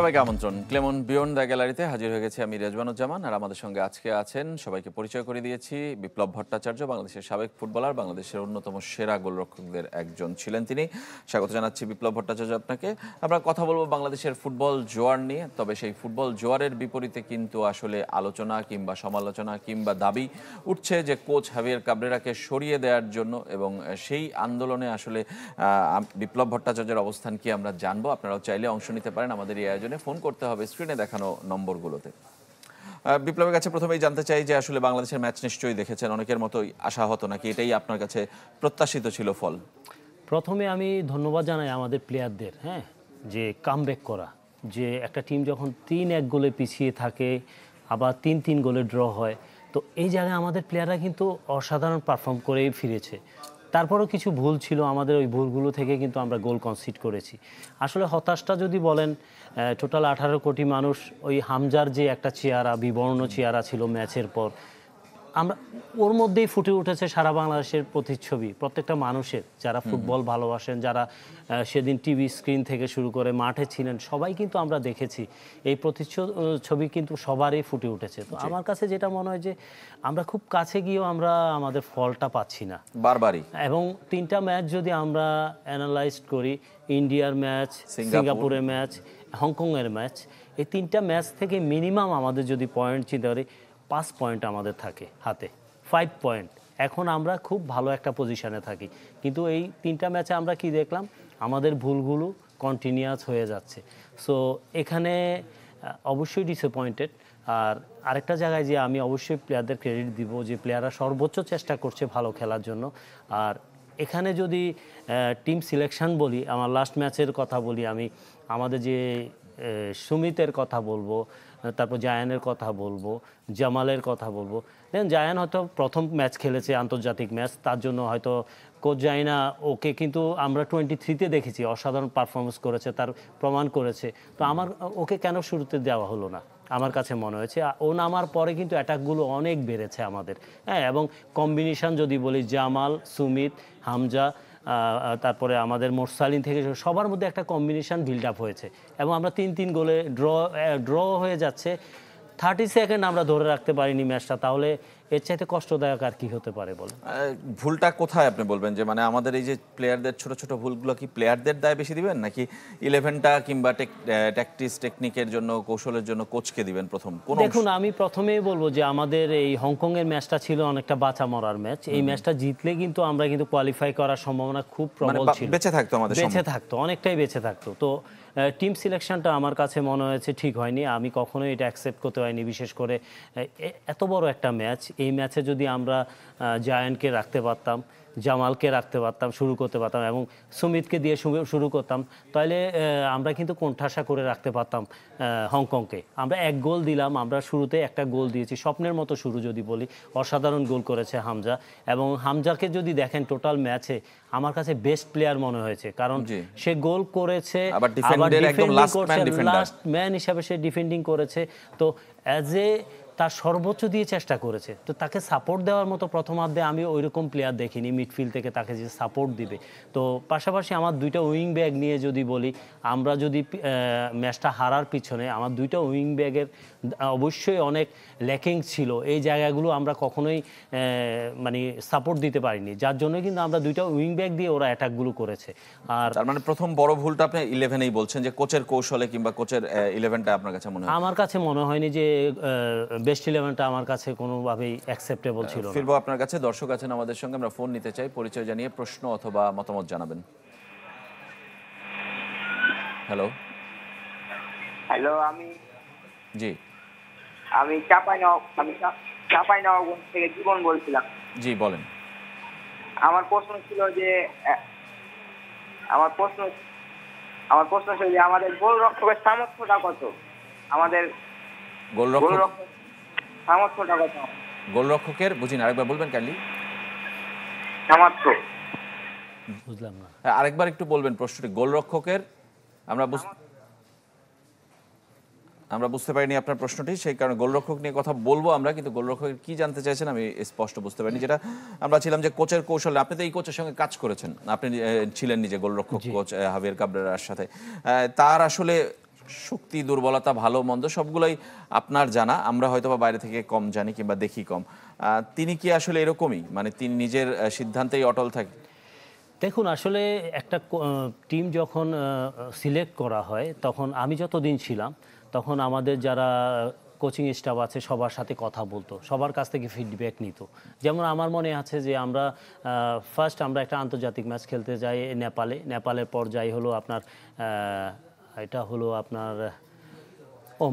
সবাইকে আমন্ত্রণ। Clemon beyond the গ্যালারিতে হাজির হয়ে গেছে আমি রেজওয়ানুজ্জামান, আর আমাদের সঙ্গে আজকে আছেন, সবাইকে পরিচয় করে দিয়েছি, বিপ্লব ভট্টাচার্য, বাংলাদেশের সাবেক ফুটবলার, বাংলাদেশের অন্যতম সেরা গোলরক্ষকদের একজন ছিলেন তিনি। স্বাগত জানাচ্ছি বিপ্লব ভট্টাচার্য আপনাকে। আমরা কথা বলবো বাংলাদেশের ফুটবল জোয়ার নিয়ে, তবে সেই ফুটবল জোয়ারের বিপরীতে কিন্তু আসলে আলোচনা কিংবা সমালোচনা কিংবা দাবি উঠছে যে কোচ হাভিয়ের কাবরেরাকে সরিয়ে দেওয়ার জন্য, এবং সেই আন্দোলনে আসলে বিপ্লব ভট্টাচার্যের অবস্থান কি আমরা জানবো। আপনারাও চাইলে অংশ নিতে পারেন, আমাদের এই আয়োজনে ফোন করতে হবে স্ক্রিনে দেখানো নম্বরগুলোতে। বিপ্লবের কাছে প্রথমেই জানতে চাই যে আসলে বাংলাদেশের ম্যাচ নিশ্চয়ই দেখেছেন, অনেকের মতোই আশা হতো নাকি এটাই আপনার কাছে প্রত্যাশিত ছিল ফল? প্রথমে আমি ধন্যবাদ জানাই আমাদের প্লেয়ারদের, যে কামব্যাক করা, যে একটা টিম যখন 3-1 গোলে পিছিয়ে থাকে আবার 3-3 গোলে ড্র হয়, তো এই জায়গায় আমাদের প্লেয়াররা কিন্তু অসাধারণ পারফর্ম করেই ফিরেছে। তারপরেও কিছু ভুল ছিল, আমাদের ওই ভুলগুলো থেকে কিন্তু আমরা গোল কনসিড করেছি। আসলে হতাশটা যদি বলেন, টোটাল 18 কোটি মানুষ, ওই হামজার যে একটা চেহারা, বিবর্ণ চেহারা ছিল ম্যাচের পর, আমরা ওর মধ্যেই ফুটে উঠেছে সারা বাংলাদেশের প্রতিচ্ছবি প্রত্যেকটা মানুষের, যারা ফুটবল ভালোবাসেন, যারা সেদিন টিভি স্ক্রিন থেকে শুরু করে মাঠে ছিলেন, সবাই কিন্তু আমরা দেখেছি এই প্রতিচ্ছবি কিন্তু সবারই ফুটে উঠেছে। তো আমার কাছে যেটা মনে হয় যে আমরা খুব কাছে গিয়েও আমরা আমাদের ফলটা পাচ্ছি না বারবারই। এবং 3টা ম্যাচ যদি আমরা অ্যানালাইজ করি, ইন্ডিয়ার ম্যাচ, সিঙ্গাপুরের ম্যাচ, হংকংয়ের ম্যাচ, এই 3টা ম্যাচ থেকে মিনিমাম আমাদের যদি পয়েন্ট চিন্তা করি 5 পয়েন্ট আমাদের থাকে হাতে, 5 পয়েন্ট। এখন আমরা খুব ভালো একটা পজিশনে থাকি, কিন্তু এই 3টা ম্যাচে আমরা কি দেখলাম, আমাদের ভুলগুলো কন্টিনিউয়াস হয়ে যাচ্ছে। সো এখানে অবশ্যই ডিসঅ্যাপয়েন্টেড। আর আরেকটা জায়গায় যে আমি অবশ্যই প্লেয়ারদের ক্রেডিট দিব, যে প্লেয়াররা সর্বোচ্চ চেষ্টা করছে ভালো খেলার জন্য। আর এখানে যদি টিম সিলেকশন বলি, আমার লাস্ট ম্যাচের কথা বলি, আমি আমাদের যে সুমিতের কথা বলবো, তারপর জায়ানের কথা বলবো, জামালের কথা বলবো। দেন জায়ান হয়তো প্রথম ম্যাচ খেলেছে, আন্তর্জাতিক ম্যাচ, তার জন্য হয়তো কোচ জাইনা ওকে, কিন্তু আমরা 23-তে দেখেছি অসাধারণ পারফরমেন্স করেছে, তার প্রমাণ করেছে। তো আমার ওকে কেন শুরুতে দেওয়া হলো না, আমার কাছে মনে হয়েছে ও নামার পরে কিন্তু অ্যাটাকগুলো অনেক বেড়েছে আমাদের, এবং কম্বিনেশন যদি বলি, জামাল, সুমিত, হামজা, তারপরে আমাদের মোরসালিন থেকে সবার মধ্যে একটা কম্বিনেশন বিল্ড আপ হয়েছে, এবং আমরা 3-3 গোলে ড্র হয়ে যাচ্ছে। 30 সেকেন্ড আমরা ধরে রাখতে পারিনি ম্যাচটা, তাহলে এর চাইতে কষ্টদায়ক আর কি হতে পারে বলে? ভুলটা কোথায় আপনি বলবেন যে, মানে আমাদের এই যে প্লেয়ারদের ছোট ছোট ভুলগুলো কি প্লেয়ারদের দায় বেশি দিবেন, নাকি 11টা কিংবা টেকনিকের জন্য, কৌশলের জন্য কোচকে দিবেন প্রথম? দেখুন, আমি প্রথমেই বলবো যে আমাদের এই হংকংয়ের ম্যাচটা ছিল অনেকটা বাঁচা মরার ম্যাচ। এই ম্যাচটা জিতলে কিন্তু আমরা কিন্তু কোয়ালিফাই করার সম্ভাবনা খুব প্রবল ছিল, বেঁচে থাকতো, আমাদের বেঁচে থাকতো, অনেকটাই বেঁচে থাকতো। তো টিম সিলেকশনটা আমার কাছে মনে হয়েছে ঠিক হয়নি, আমি কখনোই এটা অ্যাকসেপ্ট করতে হয়নি। বিশেষ করে এত বড় একটা ম্যাচ, এই ম্যাচে যদি আমরা জায়ানকে রাখতে পারতাম, জামালকে রাখতে পারতাম, শুরু করতে পারতাম, এবং সুমিতকে দিয়ে শুরু করতাম, তাহলে আমরা কিন্তু কোণঠাসা করে রাখতে পারতাম হংকংকে। আমরা 1 গোল দিলাম, আমরা শুরুতে একটা গোল দিয়েছি, স্বপ্নের মতো শুরু যদি বলি, অসাধারণ গোল করেছে হামজা। এবং হামজাকে যদি দেখেন টোটাল ম্যাচে আমার কাছে বেস্ট প্লেয়ার মনে হয়েছে, কারণ সে গোল করেছে, আবার লাস্ট ম্যান হিসাবে সে ডিফেন্ডিং করেছে। তো অ্যাজ এ তার সর্বোচ্চ দিয়ে চেষ্টা করেছে। তো তাকে সাপোর্ট দেওয়ার মতো প্রথমার্ধে আমি ওইরকম প্লেয়ার দেখিনি মিডফিল্ড থেকে তাকে যে সাপোর্ট দিবে। তো পাশাপাশি আমার 2টা উইং ব্যাগ নিয়ে যদি বলি, আমরা যদি ম্যাচটা হারার পিছনে আমার 2টা উইং ব্যাগের অবশ্যই অনেক ল্যাকিং ছিল, এই জায়গাগুলো আমরা কখনোই মানে সাপোর্ট দিতে পারিনি, যার জন্য কিন্তু আমরা 2টা উইং ব্যাগ দিয়ে ওরা অ্যাটাকগুলো করেছে। আর তার মানে প্রথম বড় ভুলটা আপনি 11-এই বলছেন, যে কোচের কৌশলে কিংবা কোচের 11টা আপনার কাছে মনে হয়? আমার কাছে মনে হয়নি যে বেস্ট 11টা আমার কাছে কোনোভাবেই অ্যাকসেপ্টেবল ছিল না। ফিরবো আপনার কাছে, দর্শক আছেন আমাদের সঙ্গে, আমরা ফোন নিতে চাই, পরিচয় জানিয়ে প্রশ্ন অথবা মতামত জানাবেন। হ্যালো। আমি চাঁপাইনবাবগঞ্জ থেকে জীবন বলছিলাম। জি বলেন। আমার প্রশ্ন ছিল যে আমাদের গোলরক্ষকের সামর্থ্যটা কত? আমাদের সামর্থ্যটা কত? গোলরক্ষকের বুঝিনি, আরেকবার বলবেন কাইন্ডলি। সামর্থ্য বুঝলাম না, আরেকবার একটু বলবেন প্রশ্নটি। গোলরক্ষকের আমরা বুঝতে পারিনি আপনার প্রশ্নটি, সেই কারণে গোলরক্ষক নিয়ে কথা বলবো আমরা, কিন্তু গোলরক্ষকের কি জানতে চাইছেন আমি স্পষ্ট বুঝতে পারিনি। যেটা আমরা ছিলাম যে কোচের কৌশল, আপনি তো এই কোচের সঙ্গে কাজ করেছেন, আপনি ছিলেন নিজে গোলরক্ষক কোচ হাভিয়ের কাবরেরার সাথে, তার আসলে শক্তি দুর্বলতা ভালো মন্দ সবগুলোই আপনার জানা, আমরা হয়তো বা বাইরে থেকে কম জানি কিংবা দেখি কম। তিনি কি আসলে এরকমই, মানে তিনি নিজের সিদ্ধান্তেই অটল থাকে? দেখুন, আসলে একটা টিম যখন সিলেক্ট করা হয়, তখন আমি যতদিন ছিলাম তখন আমাদের যারা কোচিং স্টাফ আছে সবার সাথে কথা বলতো, সবার কাছ থেকে ফিডব্যাক নিত। যেমন আমার মনে আছে যে আমরা ফার্স্ট আমরা একটা আন্তর্জাতিক ম্যাচ খেলতে যাই নেপালের পর যাই হলো আপনার এটা হলো আপনার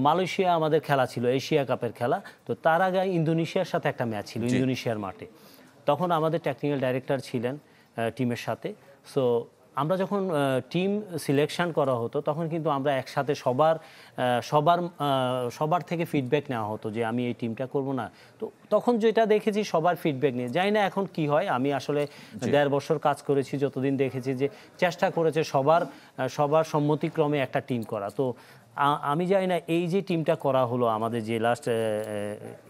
মালয়েশিয়া আমাদের খেলা ছিল, এশিয়া কাপের খেলা। তো তার আগে ইন্দোনেশিয়ার সাথে একটা ম্যাচ ছিল ইন্দোনেশিয়ার মাঠে। তখন আমাদের টেকনিক্যাল ডাইরেক্টর ছিলেন টিমের সাথে। সো আমরা যখন টিম সিলেকশন করা হতো তখন কিন্তু আমরা একসাথে সবার থেকে ফিডব্যাক নেওয়া হতো যে আমি এই টিমটা করব না। তো তখন যেটা দেখেছি সবার ফিডব্যাক নিয়ে, জানি না এখন কি হয়। আমি আসলে 1.5 বছর কাজ করেছি, যতদিন দেখেছি যে চেষ্টা করেছে সবার সম্মতিক্রমে একটা টিম করা। তো আমি জানি না এই যে টিমটা করা হলো আমাদের যে লাস্ট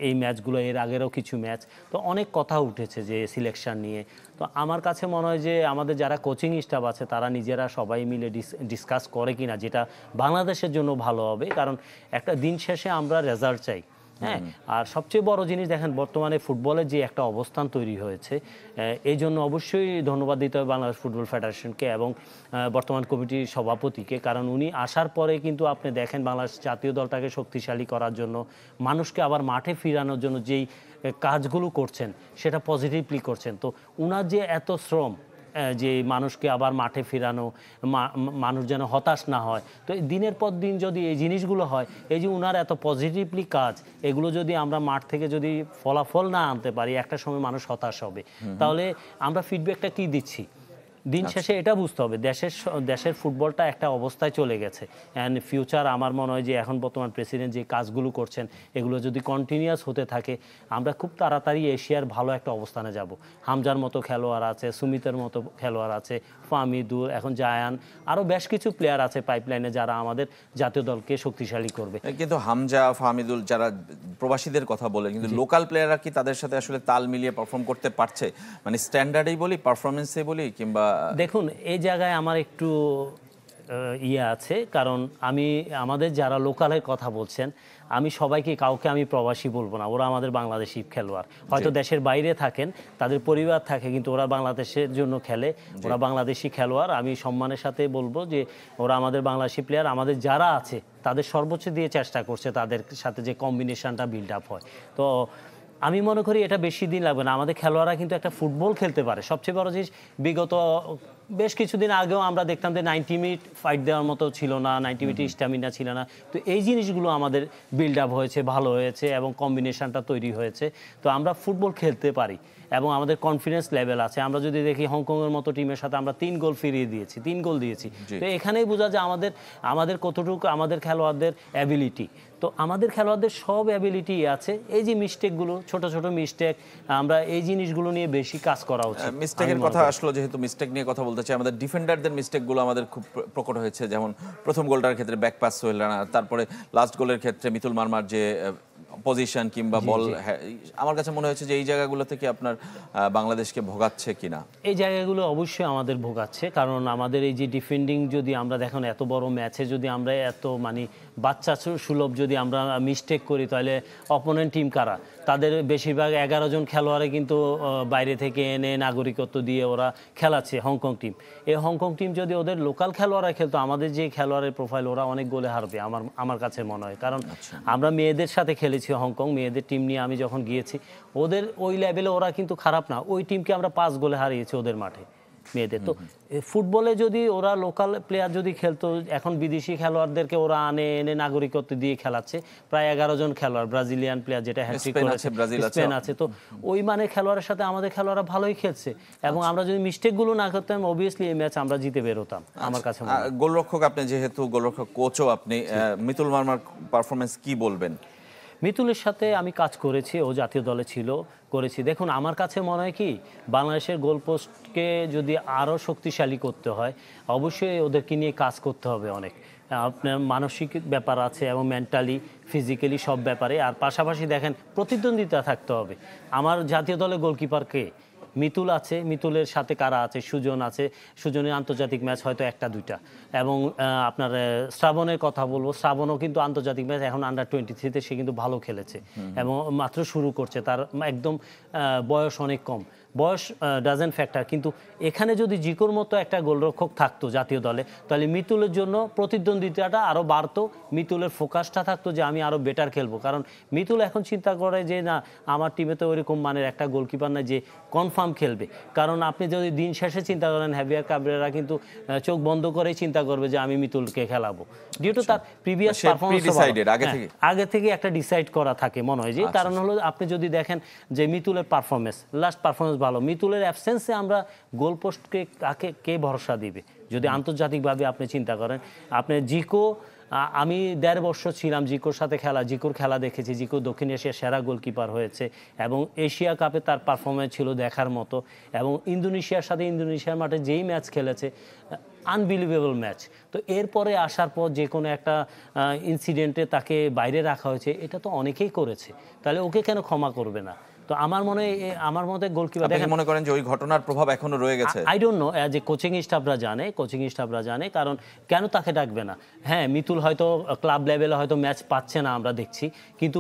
এই ম্যাচগুলো, এর আগেরও কিছু ম্যাচ, তো অনেক কথা উঠেছে যে সিলেকশন নিয়ে। তো আমার কাছে মনে হয় যে আমাদের যারা কোচিং স্টাফ আছে তারা নিজেরা সবাই মিলে ডিসকাস করে কিনা যেটা বাংলাদেশের জন্য ভালো হবে, কারণ একটা দিন শেষে আমরা রেজাল্ট চাই। হ্যাঁ, আর সবচেয়ে বড় জিনিস দেখেন বর্তমানে ফুটবলের যে একটা অবস্থান তৈরি হয়েছে, এই জন্য অবশ্যই ধন্যবাদ দিতে হবে বাংলাদেশ ফুটবল ফেডারেশনকে এবং বর্তমান কমিটির সভাপতিকে, কারণ উনি আসার পরে কিন্তু আপনি দেখেন বাংলাদেশ জাতীয় দলটাকে শক্তিশালী করার জন্য, মানুষকে আবার মাঠে ফিরানোর জন্য যেই কাজগুলো করছেন সেটা পজিটিভলি করছেন। তো উনার যে এত শ্রম, যে মানুষকে আবার মাঠে ফিরানো, মানুষ যেন হতাশ না হয়, তো দিনের পর দিন যদি এই জিনিসগুলো হয়, এই যে উনার এত পজিটিভলি কাজ, এগুলো যদি আমরা মাঠ থেকে যদি ফলাফল না আনতে পারি, একটা সময় মানুষ হতাশ হবে। তাহলে আমরা ফিডব্যাকটা কি দিচ্ছি? দিন শেষে এটা বুঝতে হবে দেশের ফুটবলটা একটা অবস্থায় চলে গেছে, অ্যান্ড ফিউচার আমার মনে হয় যে এখন বর্তমান প্রেসিডেন্ট যে কাজগুলো করছেন এগুলো যদি কন্টিনিউয়াস হতে থাকে, আমরা খুব তাড়াতাড়ি এশিয়ার ভালো একটা অবস্থানে যাব। হামজার মতো খেলোয়াড় আছে, সুমিতের মতো খেলোয়াড় আছে, ফামিদুর, এখন জায়ান, আরও বেশ কিছু প্লেয়ার আছে পাইপলাইনে যারা আমাদের জাতীয় দলকে শক্তিশালী করবে। কিন্তু হামজা, ফাহমিদুল যারা প্রবাসীদের কথা বলে, কিন্তু লোকাল প্লেয়াররা কি তাদের সাথে আসলে তাল মিলিয়ে পারফর্ম করতে পারছে? মানে স্ট্যান্ডার্ডেই বলি, পারফরমেন্সে বলি, কিংবা দেখুন এই জায়গায় আমার একটু ইয়ে আছে, কারণ আমাদের যারা লোকালের কথা বলছেন, আমি কাউকে আমি প্রবাসী বলবো না, ওরা আমাদের বাংলাদেশি খেলোয়াড়। হয়তো দেশের বাইরে থাকেন, তাদের পরিবার থাকে, কিন্তু ওরা বাংলাদেশের জন্য খেলে, ওরা বাংলাদেশি খেলোয়াড়। আমি সম্মানের সাথে বলবো যে ওরা আমাদের বাংলাদেশি প্লেয়ার। আমাদের যারা আছে তাদের সর্বোচ্চ দিয়ে চেষ্টা করছে তাদের সাথে যে কম্বিনেশনটা বিল্ড আপ হয়। তো আমি মনে করি এটা বেশি দিন লাগবে না, আমাদের খেলোয়াড়রা কিন্তু একটা ফুটবল খেলতে পারে। সবচেয়ে বড় জিনিস, বিগত বেশ কিছুদিন আগেও আমরা দেখতাম যে 90 মিনিট ফাইট দেওয়ার মতো ছিল না, 90 মিনিট স্ট্যামিনা ছিল না। তো এই জিনিসগুলো আমাদের বিল্ড আপ হয়েছে, ভালো হয়েছে এবং কম্বিনেশনটা তৈরি হয়েছে। তো আমরা ফুটবল খেলতে পারি এবং আমাদের কনফিডেন্স লেভেল আছে। আমরা যদি দেখি হংকংয়ের মতো টিমের সাথে আমরা 3 গোল ফিরিয়ে দিয়েছি, 3 গোল দিয়েছি। তো এখানেই বোঝা যায় আমাদের কতটুকু আমাদের খেলোয়াড়দের অ্যাবিলিটি। তো আমাদের খেলোয়াড়দের সব অ্যাবিলিটি আছে, এই যে মিস্টেকগুলো, ছোট ছোট মিস্টেক, আমরা এই জিনিসগুলো নিয়ে বেশি কাজ করা উচিত। মিস্টেকের কথা আসলো, যেহেতু মিস্টেক নিয়ে কথা বলতে চাই, আমাদের ডিফেন্ডারদের মিস্টেকগুলো আমাদের খুব প্রকট হয়েছে। যেমন প্রথম গোলটার ক্ষেত্রে ব্যাক পাস সোহেল রানা, তারপরে লাস্ট গোলের ক্ষেত্রে মিতুল মারমার যে পজিশন কিংবা বল, আমার কাছে মনে হয়েছে যে এই জায়গাগুলো থেকে আপনার বাংলাদেশকে ভোগাচ্ছে কিনা। এই জায়গাগুলো অবশ্যই আমাদের ভোগাচ্ছে, কারণ আমাদের এই যে ডিফেন্ডিং, যদি আমরা দেখুন এত বড় ম্যাচে যদি আমরা এত বাচ্চা সুলভ যদি আমরা মিস্টেক করি, তাহলে অপোনেন্ট টিম কারা? তাদের বেশিরভাগ 11 জন খেলোয়াড়ে কিন্তু বাইরে থেকে এনে নাগরিকত্ব দিয়ে ওরা খেলাচ্ছে হংকং টিম। এই হংকং টিম যদি ওদের লোকাল খেলোয়াড়রা খেলতো, আমাদের যে খেলোয়াড়ের প্রোফাইল, ওরা অনেক গোলে হারবে আমার কাছে মনে হয়। কারণ আমরা মেয়েদের সাথে খেলেছি হংকং, মেয়েদের টিম নিয়ে আমি যখন গিয়েছি, ওদের ওই লেভেলে ওরা কিন্তু খারাপ না। ওই টিমকে আমরা 5 গোলে হারিয়েছি ওদের মাঠে মেয়েদের। তো ফুটবলে যদি ওরা লোকাল প্লেয়ার যদি খেলতো, এখন বিদেশি খেলোয়াড়দেরকে ওরা এনে নাগরিকত্ব দিয়ে খেলাচ্ছে, প্রায় 11 জন খেলোয়াড়, ব্রাজিলিয়ান প্লেয়ার যেটা হ্যাটট্রিক করেছে, স্পেন আছে। তো ওই খেলোয়াড়ের সাথে আমাদের খেলোয়াড়রা ভালোই খেলছে এবং আমরা যদি মিস্টেকগুলো না করতাম, অবভিয়াসলি এই ম্যাচ আমরা জিতে বেরোতাম। আমার কাছে গোলরক্ষক, আপনি যেহেতু গোলরক্ষক কোচও, আপনি মিতুল মারমার পারফরমেন্স কি বলবেন? মিতুলের সাথে আমি কাজ করেছি, ও জাতীয় দলে করেছি। দেখুন আমার কাছে মনে হয় কি, বাংলাদেশের গোলপোস্টকে যদি আরও শক্তিশালী করতে হয়, অবশ্যই ওদেরকে নিয়ে কাজ করতে হবে অনেক। আপনার মানসিক ব্যাপার আছে এবং মেন্টালি, ফিজিক্যালি সব ব্যাপারে। আর পাশাপাশি দেখেন প্রতিদ্বন্দ্বিতা থাকতে হবে। আমার জাতীয় দলে গোলকিপার কে? মিতুল আছে, মিতুলের সাথে কারা আছে, সুজন আছে, সুজনের আন্তর্জাতিক ম্যাচ হয়তো একটা দুইটা, এবং আপনার শ্রাবণের কথা বলবো, শ্রাবণও কিন্তু আন্তর্জাতিক ম্যাচ এখন আন্ডার-23-তে সে কিন্তু ভালো খেলেছে এবং মাত্র শুরু করছে, তার একদম বয়স অনেক কম। বয়স ডাজেন্ট ফ্যাক্টর, কিন্তু এখানে যদি জিকোর মতো একটা গোলরক্ষক থাকতো জাতীয় দলে, তাহলে মিতুলের জন্য প্রতিদ্বন্দ্বিতাটা আরও বাড়তো, মিতুলের ফোকাসটা থাকতো যে আমি আরও বেটার খেলবো। কারণ মিতুল এখন চিন্তা করে যে না, আমার টিমে তো ওইরকম মানের একটা গোলকিপার না যে কনফার্ম খেলবে। কারণ আপনি যদি দিন শেষে চিন্তা করেন, হাভিয়ার কাবরেরা কিন্তু চোখ বন্ধ করেই চিন্তা করবে যে আমি মিতুলকে খেলাবো, ডিউ টু তার প্রিভিয়াস পারফরমেন্স আগে থেকে একটা ডিসাইড করা থাকে মনে হয়। যে কারণ হলো আপনি যদি দেখেন যে মিতুলের পারফরমেন্স, লাস্ট পারফরমেন্স ভালো, মিতুলের অ্যাবসেন্সে আমরা গোল পোস্টকে কে ভরসা দিবে যদি আন্তর্জাতিকভাবে আপনি চিন্তা করেন। আপনি জিকো, আমি 1.5 বছর ছিলাম জিকোর সাথে জিকোর খেলা দেখেছি। জিকো দক্ষিণ এশিয়ার সেরা গোলকিপার হয়েছে এবং এশিয়া কাপে তার পারফরমেন্স ছিল দেখার মতো, এবং ইন্দোনেশিয়ার মাঠে যেই ম্যাচ খেলেছে, আনবিলিভেবল ম্যাচ। তো এরপরে আসার পর যে কোনো একটা ইনসিডেন্টে তাকে বাইরে রাখা হয়েছে, এটা তো অনেকেই করেছে, তাহলে ওকে কেন ক্ষমা করবে না? তো আমার মতে গোলকিপার দেখেন, মনে করেন যে ওই ঘটনার প্রভাব এখনো রয়ে গেছে। আই ডোন্ট নো, যে কোচিং স্টাফরা জানে কারণ কেন তাকে ডাকবে না। হ্যাঁ, মিতুল হয়তো ক্লাব লেভেলে হয়তো ম্যাচ পাচ্ছে না, আমরা দেখছি, কিন্তু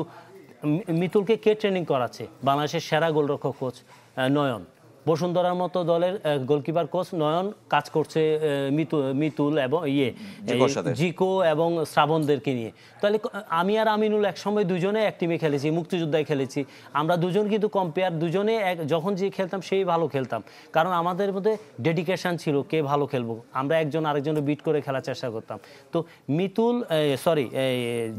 মিতুলকে কে ট্রেনিং করাচ্ছে? বাংলাদেশের সেরা গোলরক্ষক কোচ নয়ন, বসুন্ধরার মতো দলের গোলকিপার কোচ নয়ন কাজ করছে মিতুল এবং জিকো এবং শ্রাবণদেরকে নিয়ে। তাহলে আমি আর আমিনুল একসময় দুজনে এক টিমে খেলেছি, মুক্তিযোদ্ধায় খেলেছি, আমরা দুজন কিন্তু কম্পেয়ার, দুজনে যে খেলতাম সেই ভালো খেলতাম, কারণ আমাদের মধ্যে ডেডিকেশন ছিল কে ভালো খেলবো, আমরা একজন আরেকজনের বিট করে খেলার চেষ্টা করতাম। তো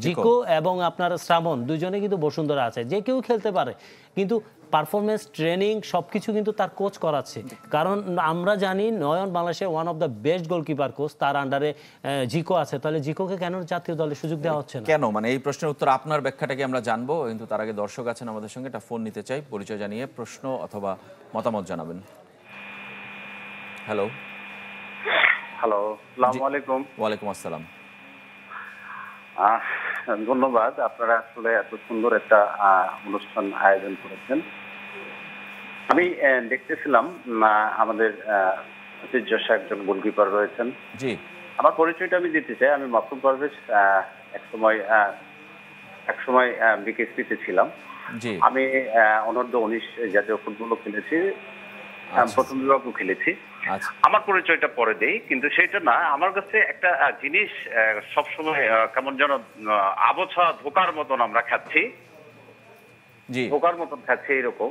জিকো এবং আপনার শ্রাবণ দুজনে কিন্তু বসুন্ধরা আছে, যে কেউ খেলতে পারে, কিন্তু পারফরমেন্স, ট্রেনিং সবকিছু কিন্তু তার কোচ করাচ্ছে। কারণ আমরা জানি নয়ন বাংলাদেশের one of the best goalkeeper coach, তার আন্ডারে জিকো আছে, তাহলে জিকোকে কেন জাতীয় দলে সুযোগ দেওয়া হচ্ছে না? কেন, মানে এই প্রশ্নের উত্তর আপনার ব্যাখ্যাটাকে আমরা জানবো, কিন্তু তার আগে দর্শক আছেন আমাদের সঙ্গে, একটা ফোন নিতে চাই, পরিচয় জানিয়ে প্রশ্ন অথবা মতামত জানাবেন। হ্যালো। আসসালামু আলাইকুম। ওয়ালাইকুম আসসালাম। ধন্যবাদ, আপনারা আসলে এত সুন্দর একটা অনুষ্ঠান আয়োজন করেছেন। আমি দেখতেছিলাম আমাদের ঐতিহ্যশা একজন গোলকিপার রয়েছেন। জি, আমার পরিচয়টা আমি দিতে চাই। আমি মাসুদ পারভেজ, একসময় বিকেএসপিতে ছিলাম। জি, আমি অনূর্ধ্ব 19 জাতীয় ফুটবলও খেলেছি, প্রথম বিভাগও খেলেছি। আমার পরিচয়টা পরে দেই, কিন্তু সেটা না, আমার কাছে একটা জিনিস সবসময় কেমন যেন আবছা ধোকার মতন আমরা খাচ্ছি, ধোকার মতন খাচ্ছি, এরকম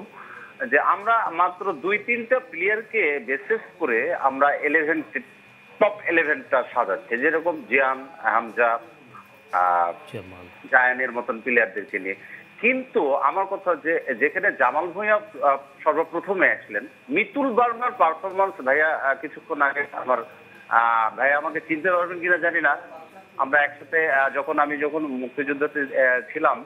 যে আমরা মাত্র 2-3টা প্লেয়ারকে বেসিস করে আমরা টপ 11টা সাজাচ্ছি, যেরকম জিয়ান, হামজা, জায়ানের মতন প্লেয়ারদেরকে নিয়ে। কিন্তু আমার কথা যে যেখানে জামাল ভুঁইয়া সর্বপ্রথমে আসলেন, মিতুল বার্মার পারফরমেন্স, ভাইয়া কিছুক্ষণ আগে ভাইয়া আমাকে চিনতে পারবেন কিনা জানি না, আমরা একসাথে আমি যখন মুক্তিযুদ্ধতে ছিলাম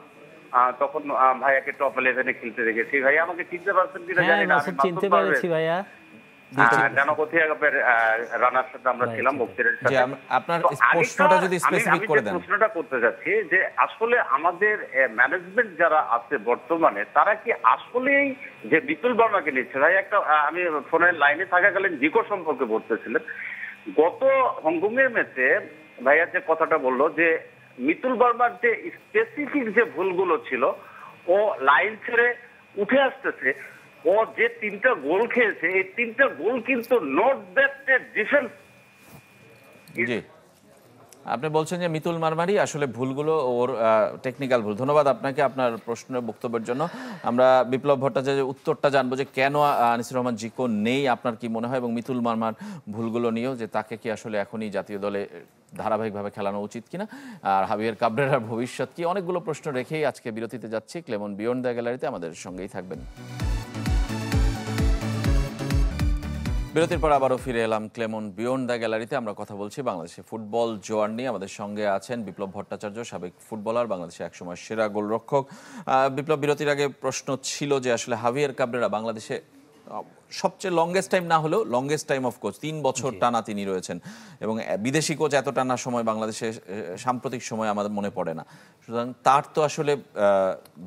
তখন ভাইয়াকে টপ 11-এ খেলতে দেখেছি। ভাইয়া আমাকে চিনতে পারছেন কিনা জানি না। চিনতে পেরেছি ভাইয়া, রানার সাথে আমরা ছিলাম, মুক্তিরের সাথে। আপনার প্রশ্নটা যদি স্পেসিফিক করে দেন। প্রশ্নটা করতে যাচ্ছি যে আসলে আমাদের ম্যানেজমেন্ট যারা আছে বর্তমানে, তারা কি আসলেই যে বিপুল বর্মাকে নিচ্ছে? ভাই একটা আমি ফোনের লাইনে থাকাকালীন জিকো সম্পর্কে বলতেছিলেন, গত হংকংয়ের ম্যাচে ভাইয়া যে কথাটা বললো যে মিতুল বর্মার যে স্পেসিফিক যে ভুলগুলো ছিল, ও লাইন ছেড়ে উঠে আসতেছে, ও যে 3টা গোল খেয়েছে, এই 3টা গোল কিন্তু নট দ্যাট ডিফেন্স। জি, আপনি বলছেন যে মিতুল মারমারি আসলে ভুলগুলো ওর টেকনিক্যাল ভুল। ধন্যবাদ আপনাকে আপনার প্রশ্নের বক্তব্যের জন্য। আমরা বিপ্লব ভট্টাচার্যের উত্তরটা জানবো যে কেন আনিসুর রহমান জিকো নেই, আপনার কি মনে হয়, এবং মিতুল মারমার ভুলগুলো নিয়েও যে তাকে কি আসলে এখনই জাতীয় দলে ধারাবাহিকভাবে খেলানো উচিত কিনা, আর হাভিয়ার কাবরেরার ভবিষ্যৎ কি, অনেকগুলো প্রশ্ন রেখেই আজকে বিরতিতে যাচ্ছি। ক্লেমন বিয়ন্ড দ্য গ্যালারিতে আমাদের সঙ্গেই থাকবেন। বিরতির পর আবারও ফিরে এলাম ক্লেমন বিয়ন্ড দ্য গ্যালারিতে। আমরা কথা বলছি বাংলাদেশের ফুটবল জোয়ার নিয়ে। আমাদের সঙ্গে আছেন বিপ্লব ভট্টাচার্য, সাবেক ফুটবলার, বাংলাদেশে একসময় সেরা গোলরক্ষক। বিপ্লব, বিরতির আগে প্রশ্ন ছিল যে আসলে হাভিয়ার কাবরেরা বাংলাদেশে সবচেয়ে লংগেস্ট টাইম না হলেও লংগেস্ট টাইম অফ কোচ, 3 বছর টানা তিনি রয়েছেন, এবং বিদেশি কোচ এত টানা সময় বাংলাদেশে সাম্প্রতিক সময় আমাদের মনে পড়ে না। সুতরাং তার তো আসলে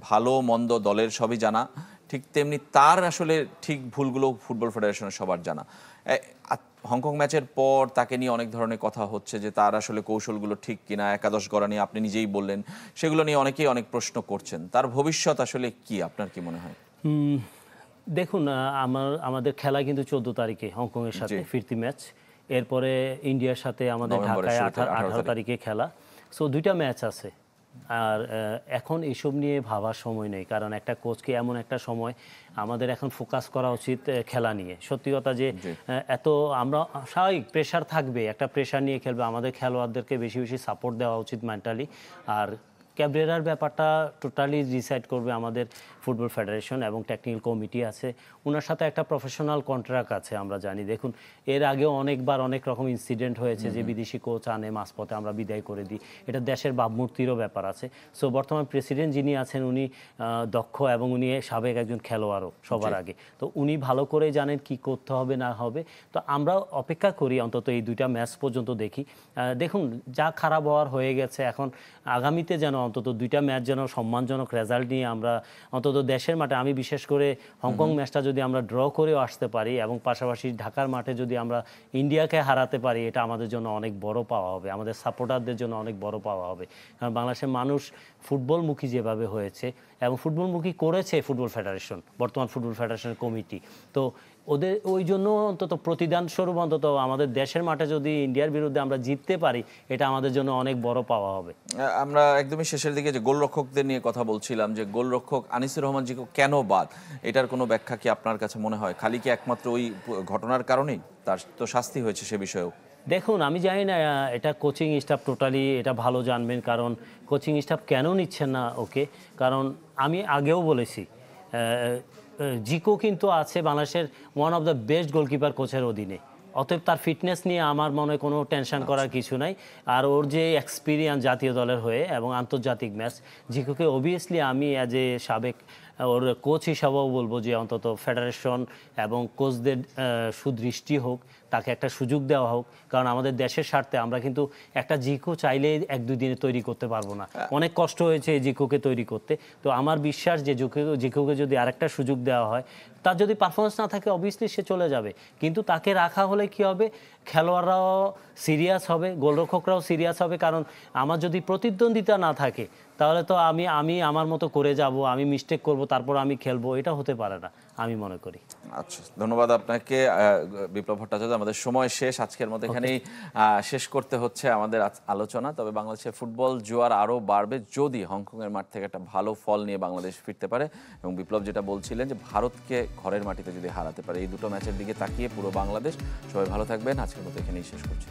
ভালো মন্দ দলের সবই জানা, ঠিক তেমনি তার আসলে ঠিক ভুলগুলো ফুটবল ফেডারেশনের সবার জানা। হংকং ম্যাচের পর তাকে নিয়ে অনেক ধরনের কথা হচ্ছে যে তার আসলে কৌশলগুলো ঠিক কিনা, একাদশ গড়া নিয়ে আপনি নিজেই বললেন, সেগুলো নিয়ে অনেকেই অনেক প্রশ্ন করছেন। তার ভবিষ্যৎ আসলে কি, আপনার কি মনে হয়? দেখুন, আমাদের খেলা কিন্তু 14 তারিখে হংকংয়ের সাথে ফিরতি ম্যাচ, এরপরে ইন্ডিয়ার সাথে আমাদের ঢাকায় 18 তারিখে খেলা। সো 2টা ম্যাচ আছে। আর এখন এসব নিয়ে ভাবার সময় নেই, কারণ একটা কোচকে এমন একটা সময় আমাদের এখন ফোকাস করা উচিত খেলা নিয়ে। সত্যি কথা যে এত আমরা স্বাভাবিক প্রেশার থাকবে, একটা প্রেশার নিয়ে খেলবে, আমাদের খেলোয়াড়দেরকে বেশি বেশি সাপোর্ট দেওয়া উচিত মেন্টালি। আর ক্যাবরেরার ব্যাপারটা টোটালি ডিসাইড করবে আমাদের ফুটবল ফেডারেশন এবং টেকনিক্যাল কমিটি আছে, ওনার সাথে একটা প্রফেশনাল কন্ট্রাক্ট আছে আমরা জানি। দেখুন, এর আগেও অনেকবার অনেক রকম ইনসিডেন্ট হয়েছে যে বিদেশি কোচ আনে, মাঝপথে আমরা বিদায় করে দিই, এটা দেশের ভাবমূর্তিরও ব্যাপার আছে। সো বর্তমান প্রেসিডেন্ট যিনি আছেন উনি দক্ষ এবং উনি সাবেক একজন খেলোয়াড়ও সবার আগে, তো উনি ভালো করে জানেন কি করতে হবে না হবে। তো আমরা অপেক্ষা করি অন্তত এই 2টা ম্যাচ পর্যন্ত দেখি। দেখুন, যা খারাপ হওয়ার হয়ে গেছে, এখন আগামীতে যেন অন্তত 2টা ম্যাচ যেন সম্মানজনক রেজাল্ট নিয়ে আমরা অন্তত দেশের মাঠে, আমি বিশেষ করে হংকং ম্যাচটা যদি আমরা ড্র করেও আসতে পারি এবং পাশাপাশি ঢাকার মাঠে যদি আমরা ইন্ডিয়াকে হারাতে পারি, এটা আমাদের জন্য অনেক বড় পাওয়া হবে, আমাদের সাপোর্টারদের জন্য অনেক বড় পাওয়া হবে। কারণ বাংলাদেশের মানুষ ফুটবলমুখী যেভাবে হয়েছে এবং ফুটবলমুখী করেছে ফুটবল ফেডারেশন, বর্তমান ফুটবল ফেডারেশনের কমিটি, তো ওদের ওই জন্য অন্তত প্রতিদান স্বরূপ অন্তত আমাদের দেশের মাঠে যদি ইন্ডিয়ার বিরুদ্ধে আমরা জিততে পারি, এটা আমাদের জন্য অনেক বড় পাওয়া হবে। আমরা একদমই শেষের দিকে যে গোলরক্ষকদের নিয়ে কথা বলছিলাম, যে গোলরক্ষক আনিসুর রহমান জিকো কেন বাদ, এটার কোনো ব্যাখ্যা কি আপনার কাছে মনে হয়? খালি কি একমাত্র ওই ঘটনার কারণেই? তার তো শাস্তি হয়েছে সে বিষয়েও। দেখুন, আমি জানি না, এটা কোচিং স্টাফ টোটালি এটা ভালো জানবেন, কারণ কোচিং স্টাফ কেন নিচ্ছেন না ওকে। কারণ আমি আগেও বলেছি, জিকো কিন্তু আছে বাংলাদেশের one of the best goalkeeper কোচের অধীনে, অতএব তার ফিটনেস নিয়ে আমার মনে হয় কোনো টেনশন করার কিছু নাই। আর ওর যে এক্সপিরিয়েন্স জাতীয় দলের হয়ে এবং আন্তর্জাতিক ম্যাচ, জিকোকে অবভিয়াসলি আমি অ্যাজ এ সাবেক ওর কোচ হিসাবেও বলবো যে অন্তত ফেডারেশন এবং কোচদের সুদৃষ্টি হোক, তাকে একটা সুযোগ দেওয়া হোক। কারণ আমাদের দেশের স্বার্থে আমরা কিন্তু একটা জিকো চাইলে 1-2 দিনে তৈরি করতে পারবো না, অনেক কষ্ট হয়েছে এই জিকোকে তৈরি করতে। তো আমার বিশ্বাস যে জিকোকে যদি আরেকটা সুযোগ দেওয়া হয়, তার যদি পারফরমেন্স না থাকে অবভিয়াসলি সে চলে যাবে, কিন্তু তাকে রাখা হলে কি হবে, খেলোয়াড়রাও সিরিয়াস হবে, গোলরক্ষকরাও সিরিয়াস হবে। কারণ আমার যদি প্রতিদ্বন্দ্বিতা না থাকে, তাহলে তো আমি আমার মতো করে যাব, আমি মিস্টেক করব, তারপর আমি খেলবো, এটা হতে পারে না আমি মনে করি। আচ্ছা, ধন্যবাদ আপনাকে বিপ্লব ভট্টাচার্য। আমাদের সময় শেষ, আজকের মতো এখানেই শেষ করতে হচ্ছে আমাদের আলোচনা। তবে বাংলাদেশের ফুটবল জোয়ার আরও বাড়বে যদি হংকংয়ের মাঠ থেকে একটা ভালো ফল নিয়ে বাংলাদেশ ফিরতে পারে, এবং বিপ্লব যেটা বলছিলেন যে ভারতকে ঘরের মাটিতে যদি হারাতে পারে, এই 2টো ম্যাচের দিকে তাকিয়ে পুরো বাংলাদেশ। সবাই ভালো থাকবেন, আজকের মতো এখানেই শেষ করছি।